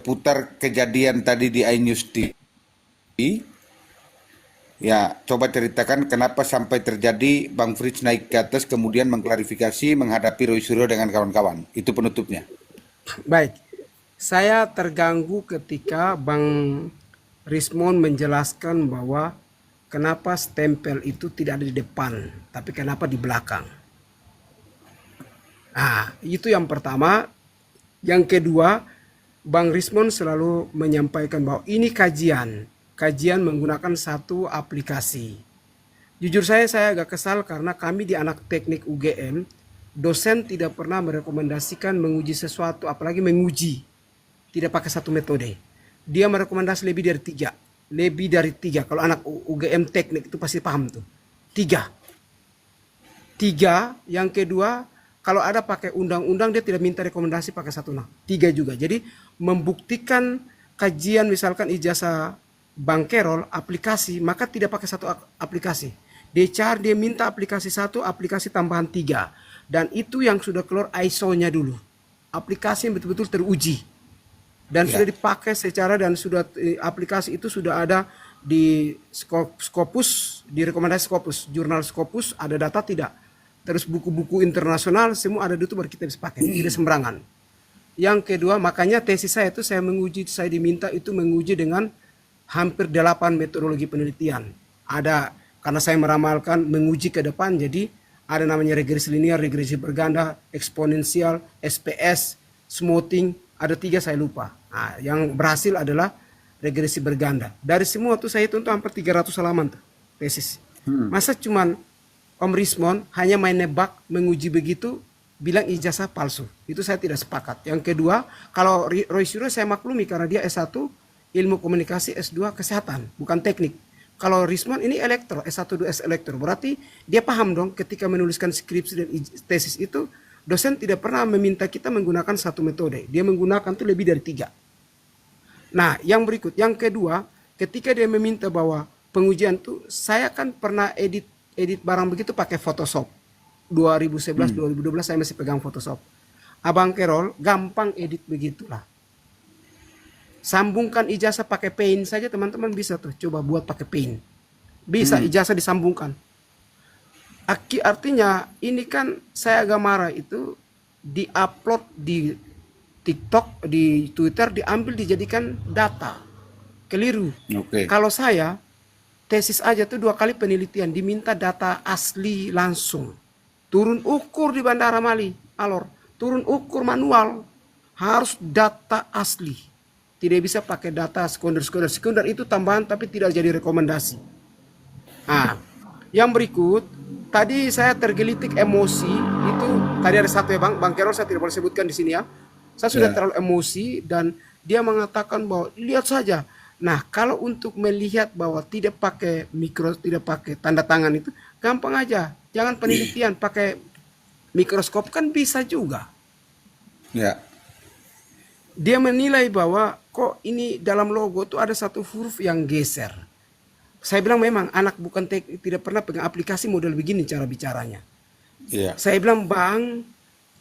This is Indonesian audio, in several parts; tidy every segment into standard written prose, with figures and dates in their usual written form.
putar kejadian tadi di iNews TV. Ya, coba ceritakan kenapa sampai terjadi Bang Frits naik ke atas kemudian mengklarifikasi menghadapi Roy Suryo dengan kawan-kawan. Itu penutupnya. Baik, saya terganggu ketika Bang Rismon menjelaskan bahwa kenapa stempel itu tidak ada di depan, tapi kenapa di belakang. Nah, itu yang pertama. Yang kedua, Bang Rismon selalu menyampaikan bahwa ini kajian menggunakan satu aplikasi. Jujur saya agak kesal karena kami di anak teknik UGM, dosen tidak pernah merekomendasikan menguji sesuatu, apalagi menguji. Tidak pakai satu metode. Dia merekomendasi lebih dari tiga. Lebih dari tiga. Kalau anak UGM teknik itu pasti paham tuh. Tiga. Tiga. Yang kedua, kalau ada pakai undang-undang dia tidak minta rekomendasi pakai satu. Nah, tiga juga. Jadi membuktikan kajian misalkan ijazah Bang Kerol aplikasi, maka tidak pakai satu aplikasi. Dia minta aplikasi satu, aplikasi tambahan tiga. Dan itu yang sudah keluar ISO-nya dulu. Aplikasi yang betul-betul teruji. Dan Ya. sudah dipakai secara dan sudah aplikasi itu sudah ada di Scopus, di rekomendasi Scopus, jurnal Scopus ada data tidak. Terus buku-buku internasional semua ada di itu baru kita bisa pakai, tidak sembarangan. Yang kedua, makanya tesis saya itu saya diminta itu menguji dengan hampir 8 metodologi penelitian. Ada karena saya meramalkan menguji ke depan, jadi ada namanya regresi linear, regresi berganda, eksponensial, SPS, smoothing, ada 3 saya lupa. Nah, yang berhasil adalah regresi berganda. Dari semua tuh saya hitung tuh hampir 300 halaman tuh tesis. Masa cuman Om Rismon hanya main nebak menguji begitu bilang ijazah palsu. Itu saya tidak sepakat. Yang kedua, kalau Roy Suryo saya maklumi karena dia S1 ilmu komunikasi, S2 kesehatan, bukan teknik. Kalau Rismon ini elektro, S1 2 S elektro. Berarti dia paham dong ketika menuliskan skripsi dan tesis itu dosen tidak pernah meminta kita menggunakan satu metode. Dia menggunakan tuh lebih dari 3. Nah, yang berikut, yang kedua, ketika dia meminta bahwa pengujian tuh saya kan pernah edit barang begitu pakai Photoshop. 2011, 2012 saya masih pegang Photoshop. Abang Kerol gampang edit begitulah. Sambungkan ijazah pakai Paint saja teman-teman bisa tuh coba buat pakai Paint. Bisa ijazah disambungkan. Artinya ini kan saya agak marah itu diupload di TikTok, di Twitter diambil dijadikan data. Keliru. Oke. Kalau saya tesis aja tuh 2 kali penelitian diminta data asli langsung. Turun ukur di Bandara Mali, Alor. Turun ukur manual. Harus data asli. Tidak bisa pakai data sekunder. Sekunder itu tambahan tapi tidak jadi rekomendasi. Nah, yang berikut, tadi saya tergelitik emosi. Itu tadi ada satu ya Bang Kerol saya tidak boleh sebutkan di sini ya. Saya sudah Ya. terlalu emosi dan dia mengatakan bahwa lihat saja. Nah, kalau untuk melihat bahwa tidak pakai tidak pakai tanda tangan itu gampang aja. Jangan penelitian pakai mikroskop kan bisa juga. Ya. Dia menilai bahwa kok ini dalam logo tuh ada satu huruf yang geser. Saya bilang memang anak bukan tidak pernah pegang aplikasi model begini cara bicaranya. Ya. Saya bilang Bang,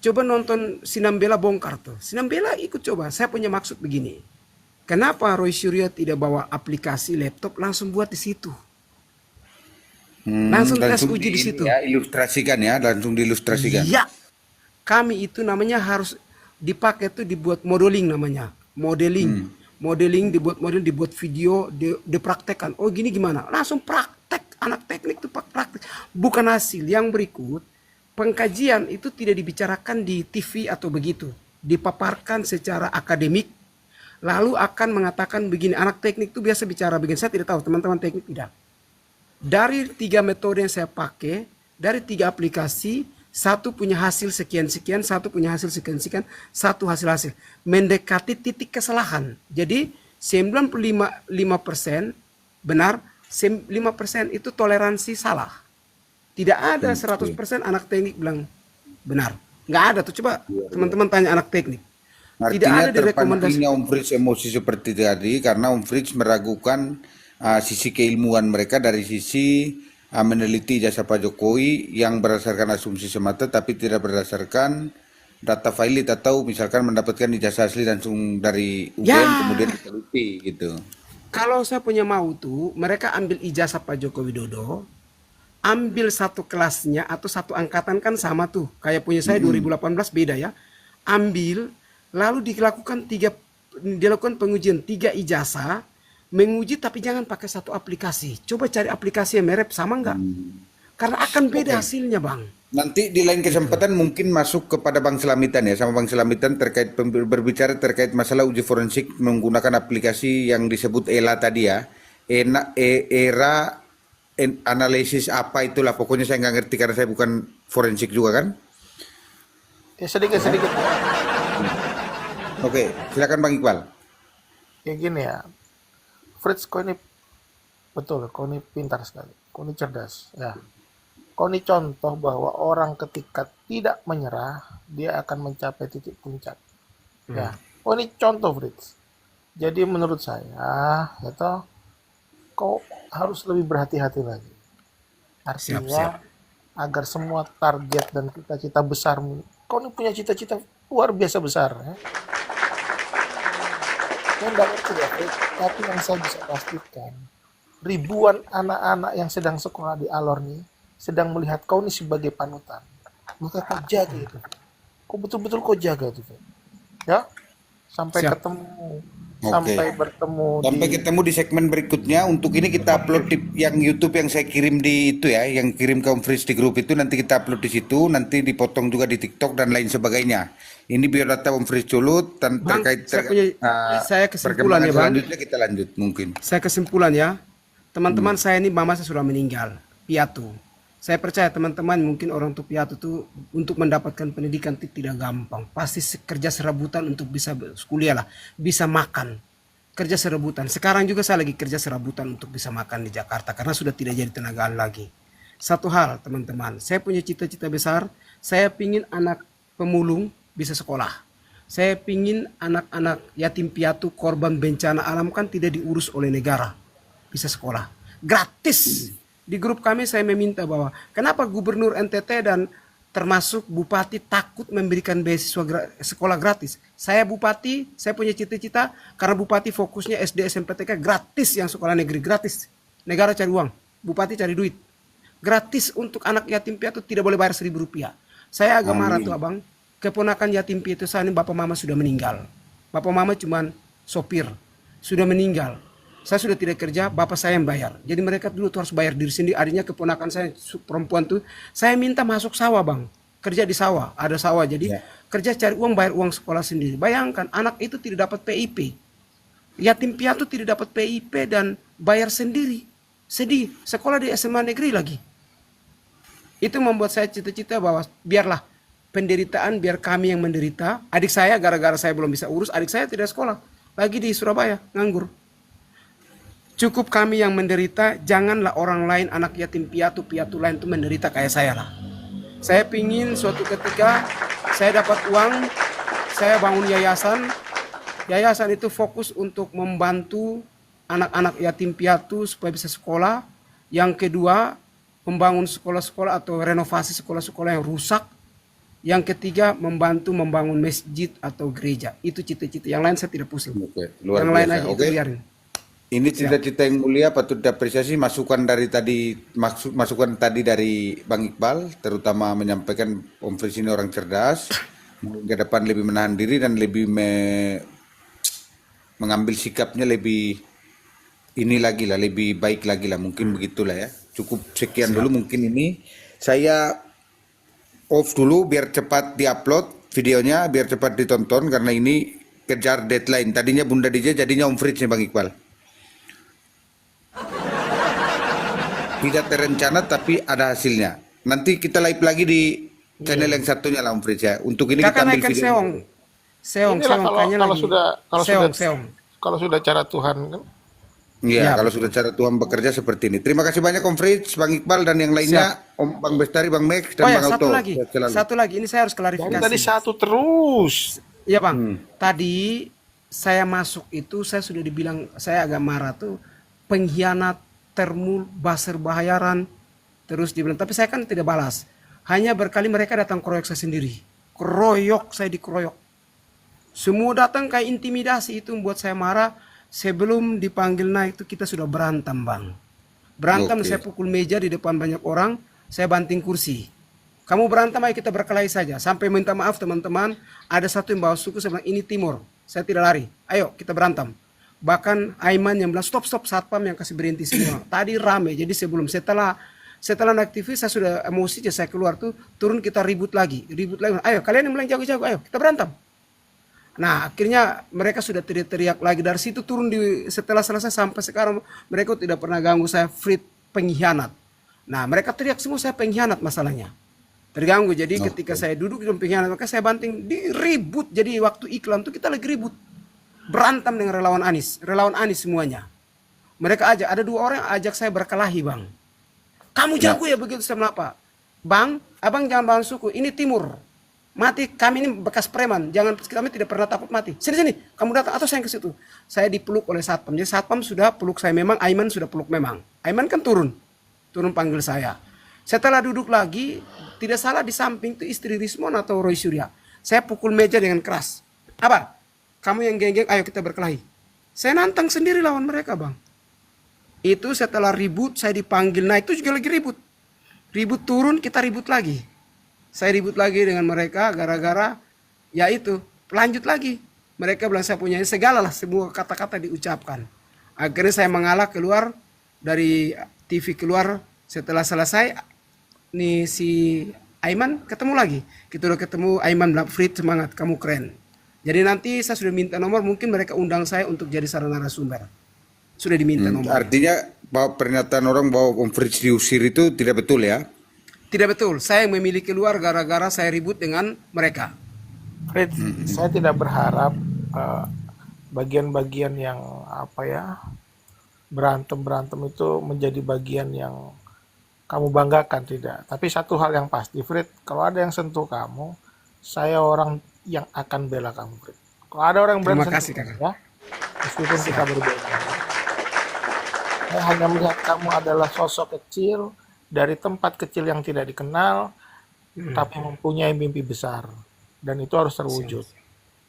coba nonton Sinambela bongkar tuh. Sinambela ikut coba. Saya punya maksud begini. Kenapa Roy Suryo tidak bawa aplikasi laptop langsung buat di situ? Langsung tes Langsung uji di situ. ya, ilustrasikan ya, langsung diilustrasikan. Iya. Kami itu namanya harus dipakai tuh dibuat modeling namanya. Modeling dibuat model, dibuat video, dipraktekkan. Oh gini gimana? Langsung praktek. Anak teknik itu praktek. Bukan hasil. Yang berikut, pengkajian itu tidak dibicarakan di TV atau begitu. Dipaparkan secara akademik. Lalu akan mengatakan begini. Anak teknik itu biasa bicara begini. Saya tidak tahu teman-teman teknik tidak. Dari 3 metode yang saya pakai, dari 3 aplikasi, satu punya hasil sekian-sekian, satu punya hasil sekian-sekian, satu hasil-hasil. Mendekati titik kesalahan. Jadi 95% benar, 5% itu toleransi salah. Tidak ada 100% anak teknik bilang benar. Nggak ada tuh, coba teman-teman tanya anak teknik. Tidak Artinya ada di rekomendasi. terpancingnya Om Frits emosi seperti tadi karena Om Frits meragukan sisi keilmuan mereka dari sisi meneliti jasa Pak Jokowi yang berdasarkan asumsi semata tapi tidak berdasarkan data valid atau misalkan mendapatkan ijazah asli langsung dari Ya, UGM kemudian diteliti gitu. kalau saya punya mau tuh, mereka ambil ijazah Pak Joko Widodo, ambil satu kelasnya atau satu angkatan kan sama tuh. Kayak punya saya Mm-mm. 2018 beda ya. Ambil, lalu dilakukan pengujian tiga ijazah, menguji tapi jangan pakai satu aplikasi. Coba cari aplikasi yang mirip sama enggak? Karena akan beda Oke. hasilnya, Bang. Nanti di lain Gitu. kesempatan mungkin masuk kepada Bang Selamitan ya, sama Bang Selamitan terkait berbicara terkait masalah uji forensik menggunakan aplikasi yang disebut ELA tadi ya. Era analisis apa itulah, pokoknya saya nggak ngerti karena saya bukan forensik juga kan. Ya sedikit-sedikit. Oke, silakan Bang Iqbal. Ya gini ya, Fritz, kau ini betul, kau ini pintar sekali, kau ini cerdas. Ya, kau ini contoh bahwa orang ketika tidak menyerah, dia akan mencapai titik puncak. Ya, kau ini contoh, Fritz. Jadi menurut saya, itu kau harus lebih berhati-hati lagi. Siap, Artinya, siap. agar semua target dan cita-cita besar, kau ini punya cita-cita luar biasa besar. Ya. Saya nggak ngerti ya, Fritz, tapi yang saya bisa pastikan, ribuan anak-anak yang sedang sekolah di Alor nih, sedang melihat kau nih sebagai panutan. Maka kau jaga itu. Kau betul-betul kau jaga itu, Fritz. Ya, sampai Siap. ketemu, Oke. sampai bertemu di. Sampai ketemu di segmen berikutnya. Untuk ini kita upload di yang YouTube yang saya kirim di itu ya, yang kirim ke Om Fritz di grup itu nanti kita upload di situ, nanti dipotong juga di TikTok dan lain sebagainya. Ini biodata Om Fritz Culut dan Bang, terkait saya kesimpulan perkembangan ya, Bang. selanjutnya kita lanjut mungkin. Saya kesimpulan ya. Teman-teman saya ini mama saya sudah meninggal, piatu. Saya percaya teman-teman mungkin orang tua piatu tuh untuk mendapatkan pendidikan itu tidak gampang. Pasti kerja serabutan untuk bisa kuliah lah, bisa makan. Kerja serabutan. Sekarang juga saya lagi kerja serabutan untuk bisa makan di Jakarta karena sudah tidak jadi tenagaan lagi. Satu hal teman-teman, saya punya cita-cita besar. Saya pingin anak pemulung bisa sekolah. Saya pingin anak-anak yatim piatu korban bencana alam kan tidak diurus oleh negara. Bisa sekolah. Gratis. Di grup kami saya meminta bahwa kenapa Gubernur NTT dan termasuk Bupati takut memberikan beasiswa sekolah gratis. Saya Bupati, saya punya cita-cita karena Bupati fokusnya SD SMP TK gratis, yang sekolah negeri gratis. Negara cari uang, Bupati cari duit. Gratis untuk anak yatim piatu, tidak boleh bayar Rp1.000. Saya agak marah tuh Amin. abang. Keponakan yatim piatu saya ini bapak mama sudah meninggal. Bapak mama cuman sopir, sudah meninggal. Saya sudah tidak kerja, bapak saya yang bayar. Jadi mereka dulu tuh harus bayar diri sendiri. Adanya keponakan saya perempuan tuh, saya minta masuk sawah bang, kerja di sawah, ada sawah. Jadi Ya. kerja cari uang, bayar uang sekolah sendiri. Bayangkan anak itu tidak dapat PIP, yatim piatu tidak dapat PIP dan bayar sendiri. Sedih, sekolah di SMA negeri lagi. Itu membuat saya cita-cita bahwa biarlah penderitaan, biar kami yang menderita. Adik saya gara-gara saya belum bisa urus, adik saya tidak sekolah, lagi di Surabaya nganggur. Cukup kami yang menderita, janganlah orang lain, anak yatim piatu, piatu lain itu menderita kayak saya lah. Saya pingin suatu ketika saya dapat uang, saya bangun yayasan. Yayasan itu fokus untuk membantu anak-anak yatim piatu supaya bisa sekolah. Yang kedua, membangun sekolah-sekolah atau renovasi sekolah-sekolah yang rusak. Yang ketiga, membantu membangun masjid atau gereja. Itu cita-cita. Yang lain saya tidak pusing. Oke, luar Yang lain biasa. aja itu Oke. biarin. Ini Siap. cita-cita yang mulia, patut diapresiasi. Masukan dari tadi, masukan tadi dari Bang Iqbal, terutama menyampaikan Om Fritz ini orang cerdas, mungkin ke depan lebih menahan diri dan lebih mengambil sikapnya lebih ini lagi lah, lebih baik lagi lah, mungkin begitulah ya. Cukup sekian dulu mungkin ini. Saya off dulu biar cepat diupload videonya, biar cepat ditonton karena ini kejar deadline. Tadinya Bunda DJ, jadinya Om Fritz nih Bang Iqbal. Tidak terencana tapi ada hasilnya. Nanti kita live lagi di channel yang satunya lah Om Fritz ya. Untuk ini kita Kakak ambil naikkan video. seong. Seong, Inilah seong. kalau Kayaknya kalau lagi. sudah kalau Seong, sudah seong. kalau sudah cara Tuhan kan. Iya, Ya, kalau betul. sudah cara Tuhan bekerja seperti ini. Terima kasih banyak Om Fritz, Bang Iqbal dan yang lainnya, Om Bang Bestari, Bang Max dan Oh ya, Bang satu Auto. lagi. Sehat selalu. Satu lagi. Ini saya harus Dari klarifikasi. tadi satu terus. Iya bang. Tadi saya masuk itu saya sudah dibilang, saya agak marah tuh, pengkhianat, termul, baser bahayaran. Terus dibilang, tapi saya kan tidak balas. Hanya berkali mereka datang kroyek saya sendiri. dikeroyok, saya dikeroyok. Semua datang kayak intimidasi, itu membuat saya marah. Sebelum dipanggil naik itu kita sudah berantem, Bang. Berantem, Oke. saya pukul meja di depan banyak orang, saya banting kursi. Kamu berantem, ayo kita berkelahi saja. Sampai minta maaf teman-teman, ada satu yang bawa suku, saya bilang ini Timur, saya tidak lari. Ayo kita berantem. Bahkan Aiman yang bilang stop satpam yang kasih berhenti semua. Tadi rame, jadi setelah naik TV saya sudah emosi, saya keluar tuh, turun kita ribut lagi. Ayo kalian yang bilang jago-jago, ayo kita berantem. Nah akhirnya mereka sudah teriak-teriak lagi. Dari situ turun setelah selesai sampai sekarang mereka tidak pernah ganggu saya. Frit pengkhianat. Nah mereka teriak semua saya pengkhianat masalahnya. Terganggu. Jadi ketika saya duduk di pengkhianat maka saya banting diribut. Jadi waktu iklan tuh kita lagi ribut. Berantem dengan relawan Anies semuanya. Mereka ada 2 orang yang ajak saya berkelahi, Bang. Kamu jago ya begitu, saya bilang apa? Bang, abang jangan bangun suku, ini Timur. Mati, kami ini bekas preman, kami tidak pernah takut mati. Sini, kamu datang atau saya ke situ. Saya dipeluk oleh satpam. Jadi satpam sudah peluk saya memang, Aiman sudah peluk memang. Aiman kan turun panggil saya. Setelah duduk lagi, tidak salah di samping itu istri Rismon atau Roy Surya. Saya pukul meja dengan keras. Apa? Kamu yang geng-geng, ayo kita berkelahi. Saya nantang sendiri lawan mereka, Bang. Itu setelah ribut, saya dipanggil naik, itu juga lagi ribut. Ribut turun, kita ribut lagi. Saya ribut lagi dengan mereka gara-gara ya itu lanjut lagi. Mereka bilang saya punya segala lah, semua kata-kata diucapkan. Akhirnya saya mengalah keluar dari TV keluar. Setelah selesai nih si Aiman ketemu lagi. Kita udah ketemu, Aiman bilang Frit semangat, kamu keren. Jadi nanti saya sudah minta nomor, mungkin mereka undang saya untuk jadi sarana narasumber. Sudah diminta nomor. Artinya bahwa pernyataan orang bahwa Om Fritz diusir itu tidak betul ya? Tidak betul, saya yang memilih keluar gara-gara saya ribut dengan mereka. Fritz, saya tidak berharap bagian-bagian yang berantem itu menjadi bagian yang kamu banggakan, tidak. Tapi satu hal yang pasti, Fritz, kalau ada yang sentuh kamu, saya orang yang akan bela kamu, Fritz. Kalau ada orang yang berani Terima kasih, sentuh, Kakak. ya, meskipun kita berbeda. Saya hanya melihat kamu adalah sosok kecil dari tempat kecil yang tidak dikenal, tapi mempunyai mimpi besar, dan itu harus terwujud.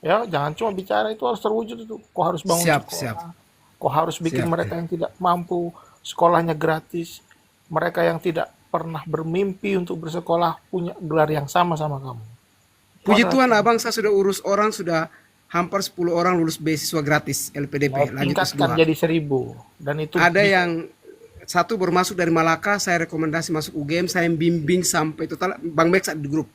Ya, jangan cuma bicara, itu harus terwujud itu. Kau harus bangun sekolah, kau harus bikin mereka yang tidak mampu sekolahnya gratis, mereka yang tidak pernah bermimpi untuk bersekolah punya gelar yang sama sama kamu. Puji Tuhan, abang saya sudah urus orang, sudah hampir 10 orang lulus beasiswa gratis LPDP. Lanjut Tingkatkan S2. jadi 1000, dan itu Ada yang satu bermasuk dari Malaka, saya rekomendasi masuk UGM, saya bimbing sampai total, Bang Bex ada di grup.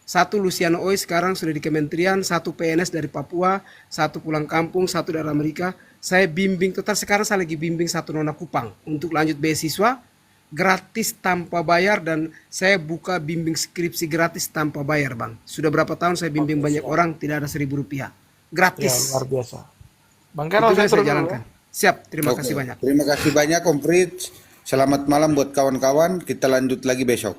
Satu Luciano Oi sekarang sudah di kementerian, satu PNS dari Papua, satu pulang kampung, satu dari Amerika. Saya bimbing total, sekarang saya lagi bimbing satu Nona Kupang untuk lanjut beasiswa gratis tanpa bayar, dan saya buka bimbing skripsi gratis tanpa bayar, Bang. Sudah berapa tahun saya bimbing banyak orang, tidak ada Rp1.000. ya, Gratis. luar biasa. Bang Itu Carol, yang saya turun dulu jalankan. ya. Siap, terima Oke. kasih banyak. Terima kasih banyak Om Fritz. Selamat malam buat kawan-kawan. Kita lanjut lagi besok.